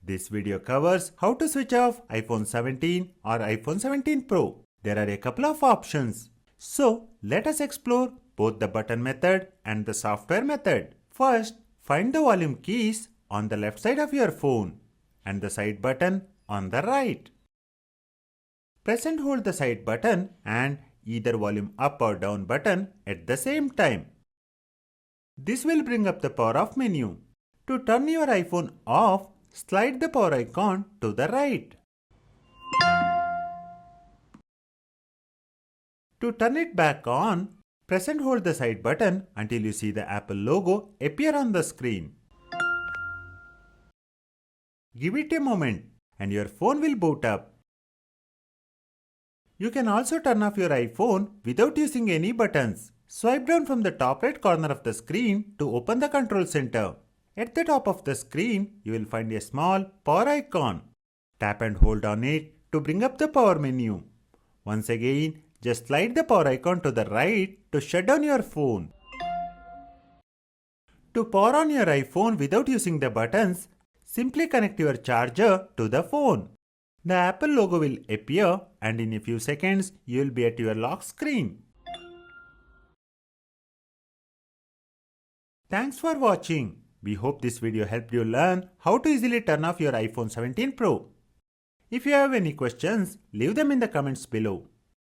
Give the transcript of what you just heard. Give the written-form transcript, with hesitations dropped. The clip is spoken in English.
This video covers how to switch off iPhone 17 or iPhone 17 Pro. There are a couple of options. So let us explore both the button method and the software method. First, find the volume keys on the left side of your phone and the side button on the right. Press and hold the side button and either volume up or down button at the same time. This will bring up the power off menu. To turn your iPhone off, slide the power icon to the right. To turn it back on, press and hold the side button until you see the Apple logo appear on the screen. Give it a moment and your phone will boot up. You can also turn off your iPhone without using any buttons. Swipe down from the top right corner of the screen to open the control center. At the top of the screen, you will find a small power icon. Tap and hold on it to bring up the power menu. Once again, just slide the power icon to the right to shut down your phone. To power on your iPhone without using the buttons, simply connect your charger to the phone. The Apple logo will appear and in a few seconds, you will be at your lock screen. Thanks for watching. We hope this video helped you learn how to easily turn off your iPhone 17 Pro. If you have any questions, leave them in the comments below.